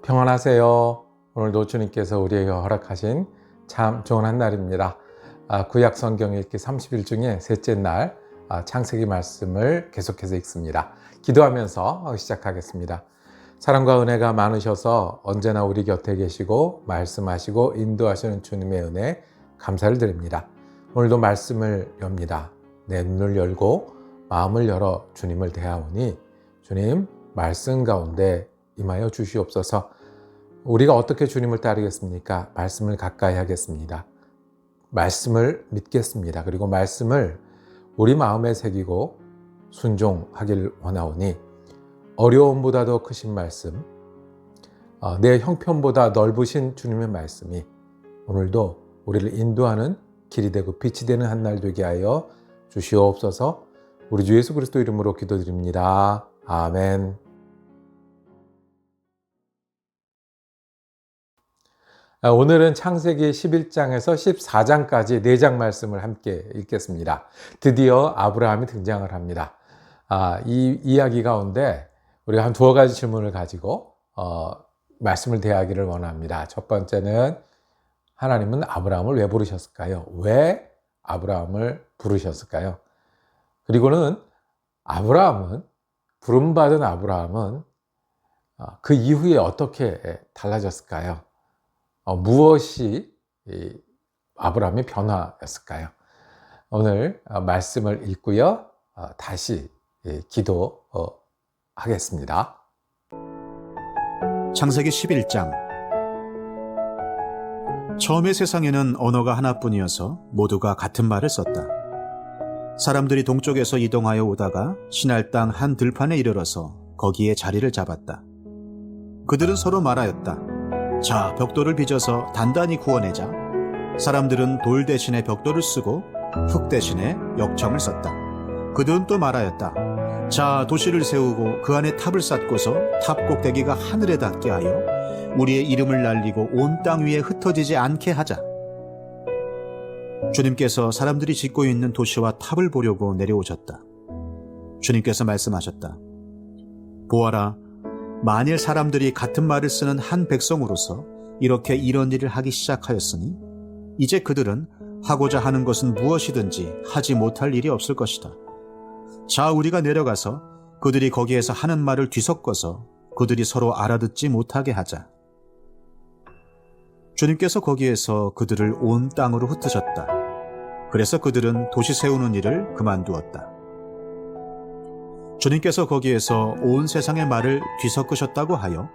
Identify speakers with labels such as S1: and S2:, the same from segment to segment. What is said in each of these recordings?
S1: 평안하세요. 오늘도 주님께서 우리에게 허락하신 참 좋은 한 날입니다. 구약 성경 읽기 30일 중에 셋째 날 창세기 말씀을 계속해서 읽습니다. 기도하면서 시작하겠습니다. 사랑과 은혜가 많으셔서 언제나 우리 곁에 계시고 말씀하시고 인도하시는 주님의 은혜 감사를 드립니다. 오늘도 말씀을 엽니다. 내 눈을 열고 마음을 열어 주님을 대하오니 주님 말씀 가운데 임하여 주시옵소서. 우리가 어떻게 주님을 따르겠습니까? 말씀을 가까이 하겠습니다. 말씀을 믿겠습니다. 그리고 말씀을 우리 마음에 새기고 순종하길 원하오니 어려움보다도 크신 말씀, 내 형편보다 넓으신 주님의 말씀이 오늘도 우리를 인도하는 길이 되고 빛이 되는 한 날 되게 하여 주시옵소서. 우리 주 예수 그리스도 이름으로 기도드립니다. 아멘. 오늘은 창세기 11장에서 14장까지 4장 말씀을 함께 읽겠습니다. 드디어 아브라함이 등장을 합니다. 이 이야기 가운데 우리가 한 두어 가지 질문을 가지고 말씀을 대하기를 원합니다. 첫 번째는 하나님은 아브라함을 왜 부르셨을까요? 왜 아브라함을 부르셨을까요? 그리고는 부름받은 아브라함은 그 이후에 어떻게 달라졌을까요? 무엇이 아브라함의 변화였을까요? 오늘 말씀을 읽고요. 다시 기도하겠습니다.
S2: 창세기 11장. 처음에 세상에는 언어가 하나뿐이어서 모두가 같은 말을 썼다. 사람들이 동쪽에서 이동하여 오다가 시날 땅 한 들판에 이르러서 거기에 자리를 잡았다. 그들은 서로 말하였다. 자, 벽돌을 빚어서 단단히 구워내자. 사람들은 돌 대신에 벽돌을 쓰고 흙 대신에 역청을 썼다. 그들은 또 말하였다. 자, 도시를 세우고 그 안에 탑을 쌓고서 탑 꼭대기가 하늘에 닿게 하여 우리의 이름을 날리고 온 땅 위에 흩어지지 않게 하자. 주님께서 사람들이 짓고 있는 도시와 탑을 보려고 내려오셨다. 주님께서 말씀하셨다. 보아라, 만일 사람들이 같은 말을 쓰는 한 백성으로서 이렇게 이런 일을 하기 시작하였으니 이제 그들은 하고자 하는 것은 무엇이든지 하지 못할 일이 없을 것이다. 자, 우리가 내려가서 그들이 거기에서 하는 말을 뒤섞어서 그들이 서로 알아듣지 못하게 하자. 주님께서 거기에서 그들을 온 땅으로 흩으셨다. 그래서 그들은 도시 세우는 일을 그만두었다. 주님께서 거기에서 온 세상의 말을 뒤섞으셨다고 하여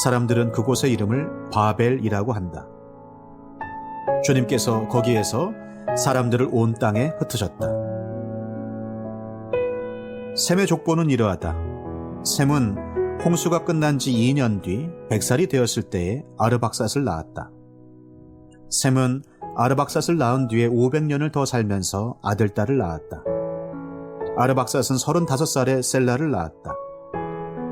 S2: 사람들은 그곳의 이름을 바벨이라고 한다. 주님께서 거기에서 사람들을 온 땅에 흩으셨다. 셈의 족보는 이러하다. 셈은 홍수가 끝난 지 2년 뒤 100살이 되었을 때에 아르박삿을 낳았다. 셈은 아르박삿을 낳은 뒤에 500년을 더 살면서 아들, 딸을 낳았다. 아르박삿은 35살에 셀라를 낳았다.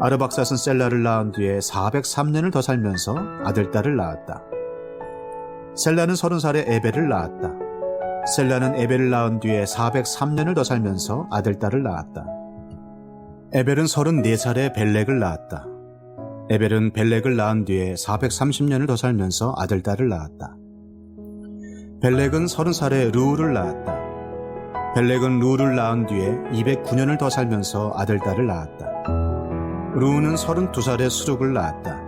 S2: 아르박삿은 셀라를 낳은 뒤에 403년을 더 살면서 아들, 딸을 낳았다. 셀라는 30살에 에벨을 낳았다. 셀라는 에벨을 낳은 뒤에 403년을 더 살면서 아들, 딸을 낳았다. 에벨은 34살에 벨렉을 낳았다. 에벨은 벨렉을 낳은 뒤에 430년을 더 살면서 아들, 딸을 낳았다. 벨렉은 30살에 르우를 낳았다. 벨렉은 르우를 낳은 뒤에 209년을 더 살면서 아들, 딸을 낳았다. 르우는 32살에 수룩을 낳았다.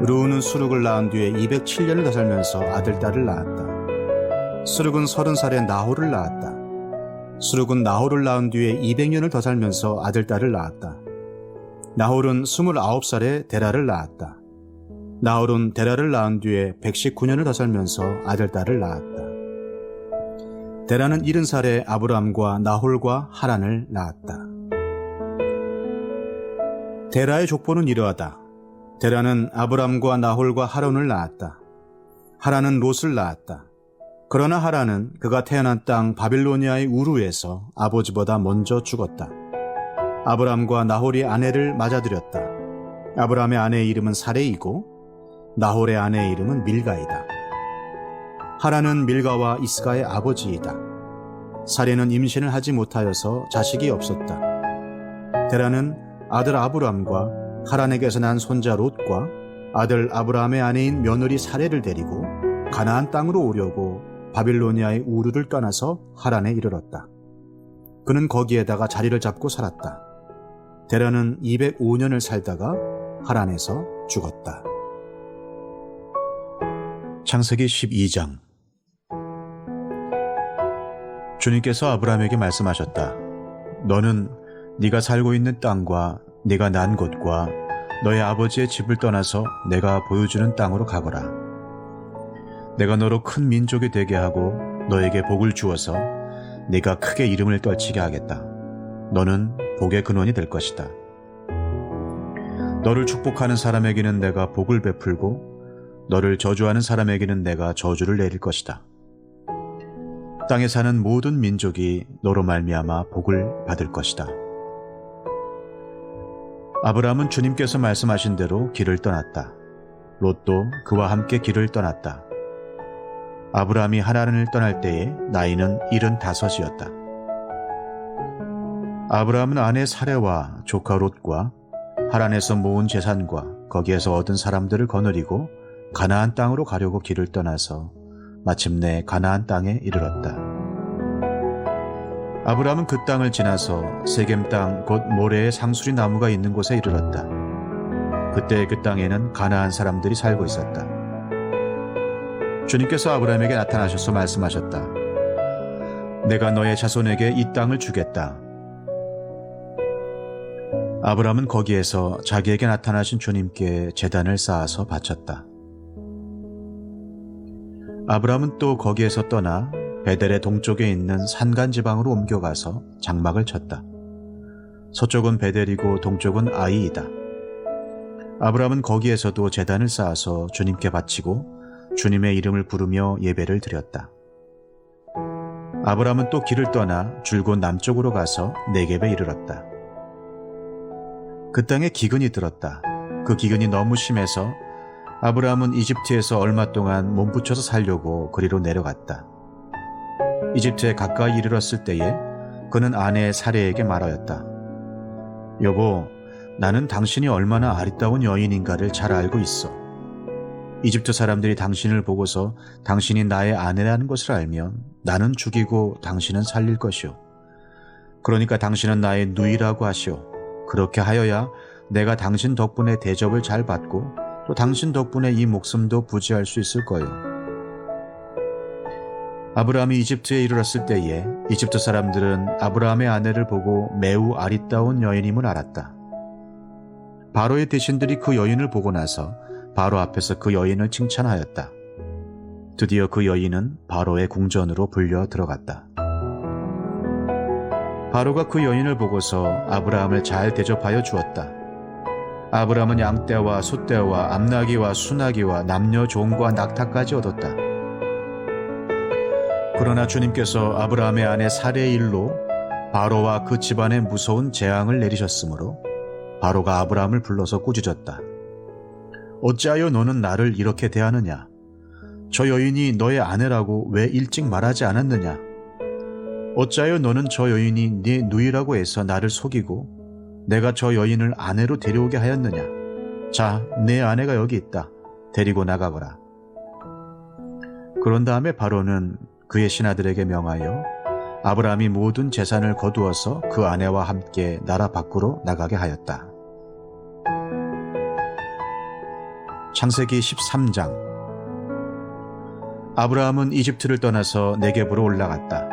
S2: 르우는 수룩을 낳은 뒤에 207년을 더 살면서 아들, 딸을 낳았다. 수룩은 30살에 나홀을 낳았다. 수룩은 나홀을 낳은 뒤에 200년을 더 살면서 아들, 딸을 낳았다. 나홀은 29살에 데라를 낳았다. 나홀은 데라를 낳은 뒤에 119년을 더 살면서 아들, 딸을 낳았다. 데라는 70살에 아브람과 나홀과 하란을 낳았다. 데라의 족보는 이러하다. 데라는 아브람과 나홀과 하란을 낳았다. 하란은 롯을 낳았다. 그러나 하란은 그가 태어난 땅 바빌로니아의 우르에서 아버지보다 먼저 죽었다. 아브람과 나홀이 아내를 맞아들였다. 아브람의 아내의 이름은 사레이고 나홀의 아내의 이름은 밀가이다. 하란은 밀가와 이스가의 아버지이다. 사레는 임신을 하지 못하여서 자식이 없었다. 데라는 아들 아브람과 하란에게서 난 손자 롯과 아들 아브라함의 아내인 며느리 사레를 데리고 가나안 땅으로 오려고 바빌로니아의 우르를 떠나서 하란에 이르렀다. 그는 거기에다가 자리를 잡고 살았다. 데라는 205년을 살다가 하란에서 죽었다. 창세기 12장. 주님께서 아브라함에게 말씀하셨다. 너는 네가 살고 있는 땅과 네가 난 곳과 너의 아버지의 집을 떠나서 내가 보여주는 땅으로 가거라. 내가 너로 큰 민족이 되게 하고 너에게 복을 주어서 네가 크게 이름을 떨치게 하겠다. 너는 복의 근원이 될 것이다. 너를 축복하는 사람에게는 내가 복을 베풀고 너를 저주하는 사람에게는 내가 저주를 내릴 것이다. 땅에 사는 모든 민족이 너로 말미암아 복을 받을 것이다. 아브라함은 주님께서 말씀하신 대로 길을 떠났다. 롯도 그와 함께 길을 떠났다. 아브라함이 하란을 떠날 때에 나이는 75이었다. 아브라함은 아내 사레와 조카 롯과 하란에서 모은 재산과 거기에서 얻은 사람들을 거느리고 가나안 땅으로 가려고 길을 떠나서 마침내 가나안 땅에 이르렀다. 아브라함은 그 땅을 지나서 세겜 땅 곧 모레의 상수리 나무가 있는 곳에 이르렀다. 그때 그 땅에는 가나안 사람들이 살고 있었다. 주님께서 아브라함에게 나타나셔서 말씀하셨다. 내가 너의 자손에게 이 땅을 주겠다. 아브라함은 거기에서 자기에게 나타나신 주님께 제단을 쌓아서 바쳤다. 아브라함은 또 거기에서 떠나 베델의 동쪽에 있는 산간 지방으로 옮겨가서 장막을 쳤다. 서쪽은 베델이고 동쪽은 아이이다. 아브라함은 거기에서도 제단을 쌓아서 주님께 바치고 주님의 이름을 부르며 예배를 드렸다. 아브라함은 또 길을 떠나 줄곧 남쪽으로 가서 네겝에 이르렀다. 그 땅에 기근이 들었다. 그 기근이 너무 심해서 아브라함은 이집트에서 얼마 동안 몸부쳐서 살려고 그리로 내려갔다. 이집트에 가까이 이르렀을 때에 그는 아내 사레에게 말하였다. 여보, 나는 당신이 얼마나 아리따운 여인인가를 잘 알고 있어. 이집트 사람들이 당신을 보고서 당신이 나의 아내라는 것을 알면 나는 죽이고 당신은 살릴 것이오. 그러니까 당신은 나의 누이라고 하시오. 그렇게 하여야 내가 당신 덕분에 대접을 잘 받고 또 당신 덕분에 이 목숨도 부지할 수 있을 거예요. 아브라함이 이집트에 이르렀을 때에 이집트 사람들은 아브라함의 아내를 보고 매우 아리따운 여인임을 알았다. 바로의 대신들이 그 여인을 보고 나서 바로 앞에서 그 여인을 칭찬하였다. 드디어 그 여인은 바로의 궁전으로 불려 들어갔다. 바로가 그 여인을 보고서 아브라함을 잘 대접하여 주었다. 아브라함은 양떼와 소떼와 암나귀와 수나귀와 남녀 종과 낙타까지 얻었다. 그러나 주님께서 아브라함의 아내 사레의 일로 바로와 그 집안에 무서운 재앙을 내리셨으므로 바로가 아브라함을 불러서 꾸짖었다. 어찌하여 너는 나를 이렇게 대하느냐? 저 여인이 너의 아내라고 왜 일찍 말하지 않았느냐? 어찌하여 너는 저 여인이 네 누이라고 해서 나를 속이고 내가 저 여인을 아내로 데려오게 하였느냐? 자, 내 아내가 여기 있다. 데리고 나가거라. 그런 다음에 바로는 그의 신하들에게 명하여 아브라함이 모든 재산을 거두어서 그 아내와 함께 나라 밖으로 나가게 하였다. 창세기 13장. 아브라함은 이집트를 떠나서 네겝으로 올라갔다.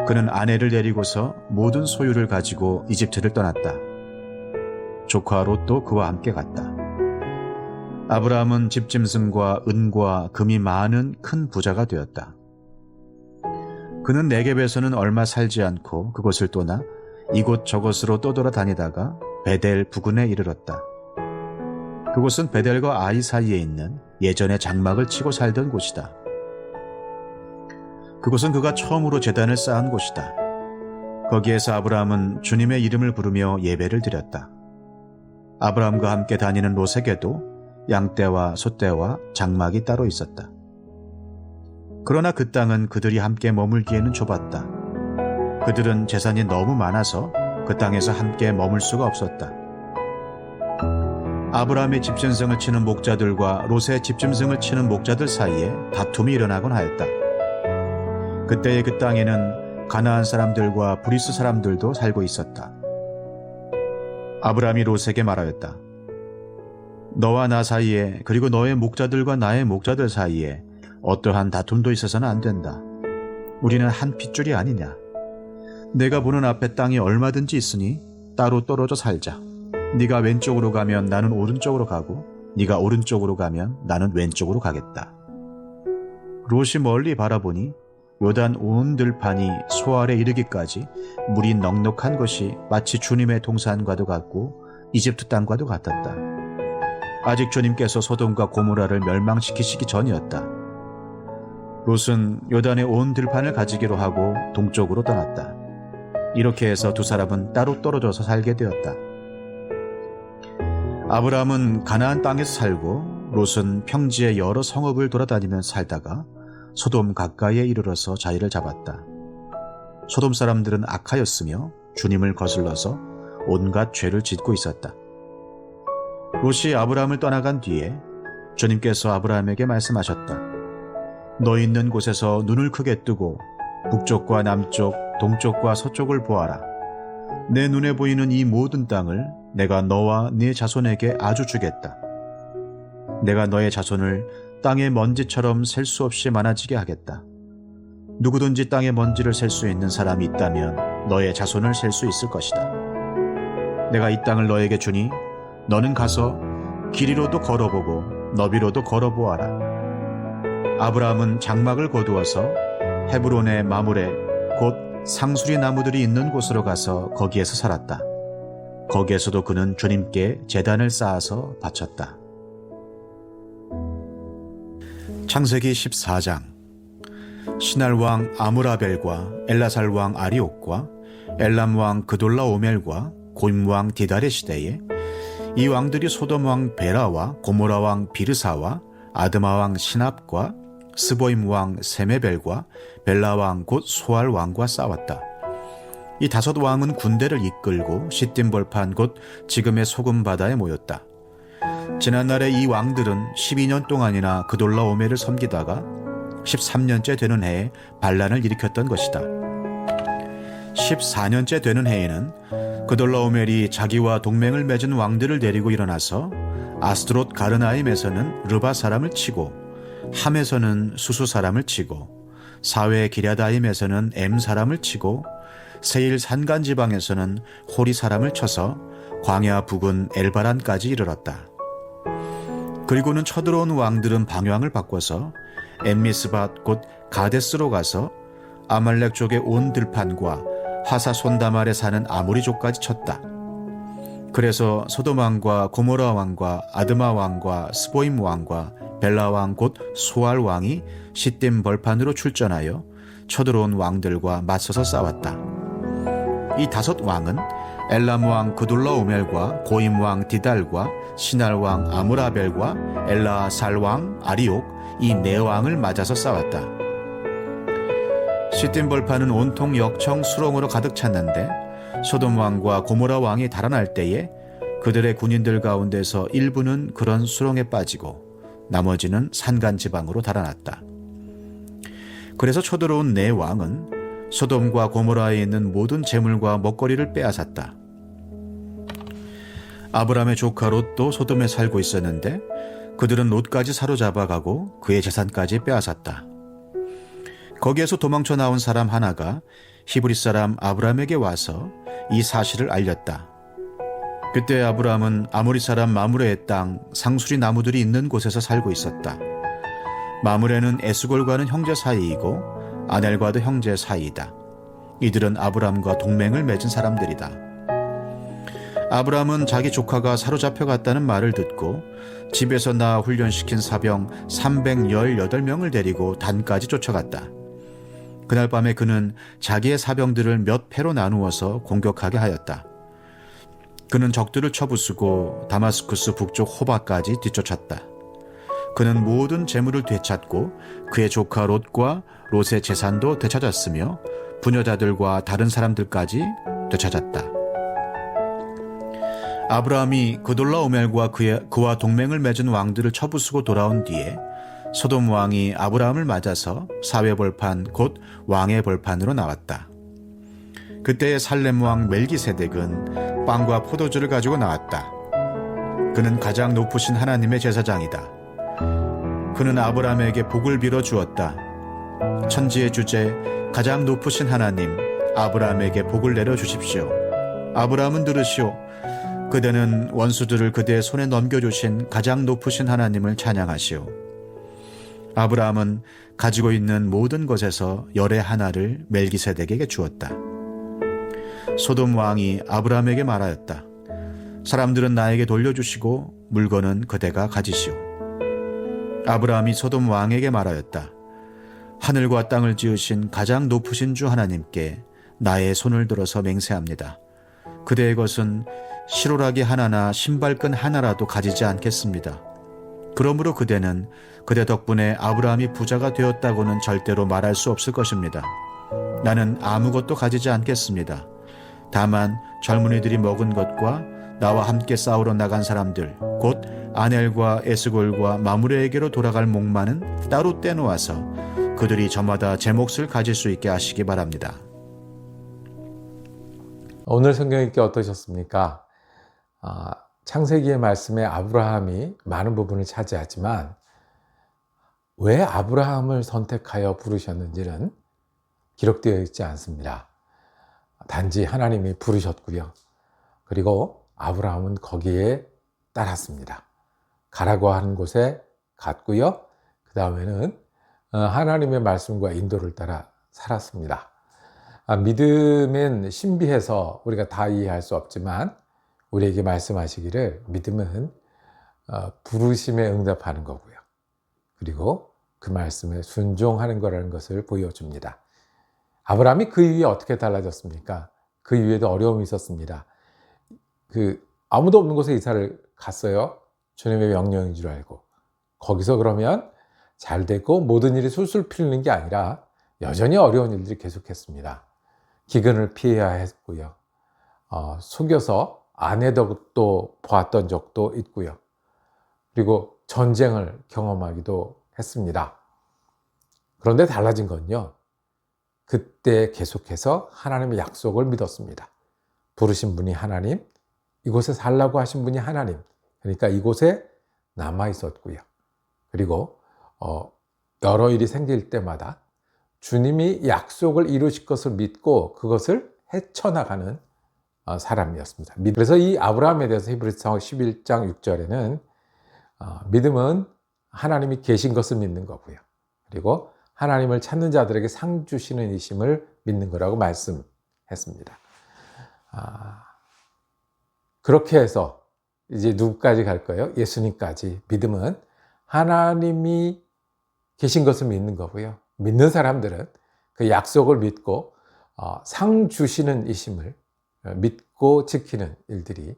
S2: 그는 아내를 데리고서 모든 소유를 가지고 이집트를 떠났다. 조카 롯도 그와 함께 갔다. 아브라함은 집짐승과 은과 금이 많은 큰 부자가 되었다. 그는 네겝에서는 얼마 살지 않고 그곳을 떠나 이곳저곳으로 떠돌아다니다가 베델 부근에 이르렀다. 그곳은 베델과 아이 사이에 있는 예전에 장막을 치고 살던 곳이다. 그곳은 그가 처음으로 제단을 쌓은 곳이다. 거기에서 아브라함은 주님의 이름을 부르며 예배를 드렸다. 아브라함과 함께 다니는 롯에게도 양떼와 소떼와 장막이 따로 있었다. 그러나 그 땅은 그들이 함께 머물기에는 좁았다. 그들은 재산이 너무 많아서 그 땅에서 함께 머물 수가 없었다. 아브라함의 집전성을 치는 목자들과 롯의 집전성을 치는 목자들 사이에 다툼이 일어나곤 하였다. 그때의 그 땅에는 가나안 사람들과 브리스 사람들도 살고 있었다. 아브라함이 롯에게 말하였다. 너와 나 사이에 그리고 너의 목자들과 나의 목자들 사이에 어떠한 다툼도 있어서는 안 된다. 우리는 한 핏줄이 아니냐. 내가 보는 앞에 땅이 얼마든지 있으니 따로 떨어져 살자. 네가 왼쪽으로 가면 나는 오른쪽으로 가고 네가 오른쪽으로 가면 나는 왼쪽으로 가겠다. 롯이 멀리 바라보니 요단 온 들판이 소알에 이르기까지 물이 넉넉한 것이 마치 주님의 동산과도 같고 이집트 땅과도 같았다. 아직 주님께서 소돔과 고모라를 멸망시키시기 전이었다. 롯은 요단의 온 들판을 가지기로 하고 동쪽으로 떠났다. 이렇게 해서 두 사람은 따로 떨어져서 살게 되었다. 아브라함은 가나안 땅에서 살고 롯은 평지의 여러 성읍을 돌아다니면서 살다가 소돔 가까이에 이르러서 자리를 잡았다. 소돔 사람들은 악하였으며 주님을 거슬러서 온갖 죄를 짓고 있었다. 롯이 아브라함을 떠나간 뒤에 주님께서 아브라함에게 말씀하셨다. 너 있는 곳에서 눈을 크게 뜨고 북쪽과 남쪽, 동쪽과 서쪽을 보아라. 내 눈에 보이는 이 모든 땅을 내가 너와 네 자손에게 아주 주겠다. 내가 너의 자손을 땅의 먼지처럼 셀 수 없이 많아지게 하겠다. 누구든지 땅의 먼지를 셀 수 있는 사람이 있다면 너의 자손을 셀 수 있을 것이다. 내가 이 땅을 너에게 주니 너는 가서 길이로도 걸어보고 너비로도 걸어보아라. 아브라함은 장막을 거두어서 헤브론의 마므레 곧 상수리 나무들이 있는 곳으로 가서 거기에서 살았다. 거기에서도 그는 주님께 제단을 쌓아서 바쳤다. 창세기 14장. 시날 왕 아므라벨과 엘라살 왕 아리옥과 엘람 왕 그돌라오멜과 고임 왕 디달의 시대에 이 왕들이 소돔 왕 베라와 고모라 왕 비르사와 아드마 왕 시납과 스보임 왕 세메벨과 벨라 왕 곧 소알 왕과 싸웠다. 이 다섯 왕은 군대를 이끌고 시딤 벌판 곧 지금의 소금 바다에 모였다. 지난날에 이 왕들은 12년 동안이나 그돌라오멜을 섬기다가 13년째 되는 해에 반란을 일으켰던 것이다. 14년째 되는 해에는 그돌라오멜이 자기와 동맹을 맺은 왕들을 데리고 일어나서 아스트롯 가르나임에서는 르바 사람을 치고 함에서는 수수 사람을 치고 사회 기랴다임에서는 엠 사람을 치고 세일 산간 지방에서는 호리 사람을 쳐서 광야 북은 엘바란까지 이르렀다. 그리고는 쳐들어온 왕들은 방향을 바꿔서 엠미스밭 곧 가데스로 가서 아말렉 쪽의 온 들판과 하사 손다말에 사는 아모리족까지 쳤다. 그래서 소돔 왕과 고모라 왕과 아드마 왕과 스보임 왕과 벨라 왕 곧 소알 왕이 시딤 벌판으로 출전하여 쳐들어온 왕들과 맞서서 싸웠다. 이 다섯 왕은 엘람 왕 그둘라오멜과 고임 왕 디달과 시날 왕 아므라벨과 엘라살 왕 아리옥 이 네 왕을 맞아서 싸웠다. 시딤 벌판은 온통 역청 수렁으로 가득 찼는데 소돔 왕과 고모라 왕이 달아날 때에 그들의 군인들 가운데서 일부는 그런 수렁에 빠지고 나머지는 산간 지방으로 달아났다. 그래서 쳐들어온 네 왕은 소돔과 고모라에 있는 모든 재물과 먹거리를 빼앗았다. 아브람의 조카 롯도 소돔에 살고 있었는데 그들은 롯까지 사로잡아가고 그의 재산까지 빼앗았다. 거기에서 도망쳐 나온 사람 하나가 히브리 사람 아브람에게 와서 이 사실을 알렸다. 그때 아브람은 아모리 사람 마므레의 땅 상수리 나무들이 있는 곳에서 살고 있었다. 마므레는 에스골과는 형제 사이이고 아넬과도 형제 사이이다. 이들은 아브람과 동맹을 맺은 사람들이다. 아브람은 자기 조카가 사로잡혀 갔다는 말을 듣고 집에서 낳아 훈련시킨 사병 318명을 데리고 단까지 쫓아갔다. 그날 밤에 그는 자기의 사병들을 몇 패로 나누어서 공격하게 하였다. 그는 적들을 쳐부수고 다마스쿠스 북쪽 호바까지 뒤쫓았다. 그는 모든 재물을 되찾고 그의 조카 롯과 롯의 재산도 되찾았으며 부녀자들과 다른 사람들까지 되찾았다. 아브라함이 그돌라오멜과 그와 동맹을 맺은 왕들을 쳐부수고 돌아온 뒤에 소돔 왕이 아브라함을 맞아서 사회벌판 곧 왕의 벌판으로 나왔다. 그때 살렘 왕 멜기세덱은 빵과 포도주를 가지고 나왔다. 그는 가장 높으신 하나님의 제사장이다. 그는 아브라함에게 복을 빌어 주었다. 천지의 주제 가장 높으신 하나님 아브라함에게 복을 내려 주십시오. 아브라함은 들으시오. 그대는 원수들을 그대의 손에 넘겨주신 가장 높으신 하나님을 찬양하시오. 아브라함은 가지고 있는 모든 것에서 열의 하나를 멜기세덱에게 주었다. 소돔 왕이 아브라함에게 말하였다. 사람들은 나에게 돌려주시고 물건은 그대가 가지시오. 아브라함이 소돔 왕에게 말하였다. 하늘과 땅을 지으신 가장 높으신 주 하나님께 나의 손을 들어서 맹세합니다. 그대의 것은 시로라기 하나나 신발끈 하나라도 가지지 않겠습니다. 그러므로 그대는 그대 덕분에 아브라함이 부자가 되었다고는 절대로 말할 수 없을 것입니다. 나는 아무것도 가지지 않겠습니다. 다만 젊은이들이 먹은 것과 나와 함께 싸우러 나간 사람들, 곧 아넬과 에스골과 마므레에게로 돌아갈 목마는 따로 떼놓아서 그들이 저마다 제 몫을 가질 수 있게 하시기 바랍니다.
S1: 오늘 성경 읽기 어떠셨습니까? 창세기의 말씀에 아브라함이 많은 부분을 차지하지만 왜 아브라함을 선택하여 부르셨는지는 기록되어 있지 않습니다. 단지 하나님이 부르셨고요. 그리고 아브라함은 거기에 따랐습니다. 가라고 하는 곳에 갔고요. 그 다음에는 하나님의 말씀과 인도를 따라 살았습니다. 믿음은 신비해서 우리가 다 이해할 수 없지만 우리에게 말씀하시기를 믿음은 부르심에 응답하는 거고요. 그리고 그 말씀에 순종하는 거라는 것을 보여줍니다. 아브라함이 그 이후에 어떻게 달라졌습니까? 그 이후에도 어려움이 있었습니다. 아무도 없는 곳에 이사를 갔어요. 주님의 명령인 줄 알고. 거기서 그러면 잘 되고 모든 일이 술술 풀리는 게 아니라 여전히 어려운 일들이 계속했습니다. 기근을 피해야 했고요. 속여서 아내도 보았던 적도 있고요. 그리고 전쟁을 경험하기도 했습니다. 그런데 달라진 건요. 그때 계속해서 하나님의 약속을 믿었습니다. 부르신 분이 하나님, 이곳에 살라고 하신 분이 하나님. 그러니까 이곳에 남아 있었고요. 그리고 여러 일이 생길 때마다 주님이 약속을 이루실 것을 믿고 그것을 헤쳐나가는 사람이었습니다. 그래서 이 아브라함에 대해서 히브리서 11장 6절에는 믿음은 하나님이 계신 것을 믿는 거고요. 그리고 하나님을 찾는 자들에게 상 주시는 이심을 믿는 거라고 말씀했습니다. 그렇게 해서 이제 누구까지 갈까요? 예수님까지. 믿음은 하나님이 계신 것을 믿는 거고요. 믿는 사람들은 그 약속을 믿고 상 주시는 이심을 믿고 지키는 일들이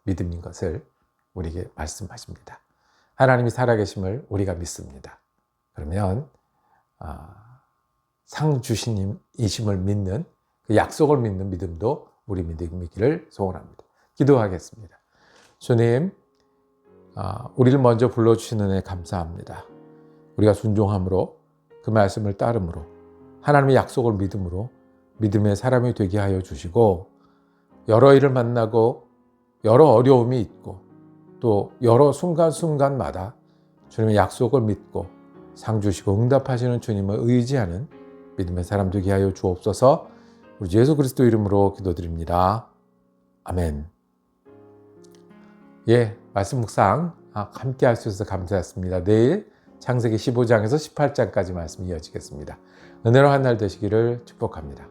S1: 믿음인 것을 우리에게 말씀하십니다. 하나님이 살아계심을 우리가 믿습니다. 그러면 상 주신 이심을 믿는 그 약속을 믿는 믿음도 우리 믿음이기를 소원합니다. 기도하겠습니다. 주님, 우리를 먼저 불러주시는 은혜 감사합니다. 우리가 순종함으로 그 말씀을 따름으로 하나님의 약속을 믿음으로 믿음의 사람이 되게 하여 주시고 여러 일을 만나고 여러 어려움이 있고 또 여러 순간순간마다 주님의 약속을 믿고 상 주시고 응답하시는 주님을 의지하는 믿음의 사람 되게 하여 주옵소서. 우리 예수 그리스도 이름으로 기도드립니다. 아멘. 말씀 묵상 함께 할 수 있어서 감사했습니다. 내일 창세기 15장에서 18장까지 말씀 이어지겠습니다. 은혜로 한 날 되시기를 축복합니다.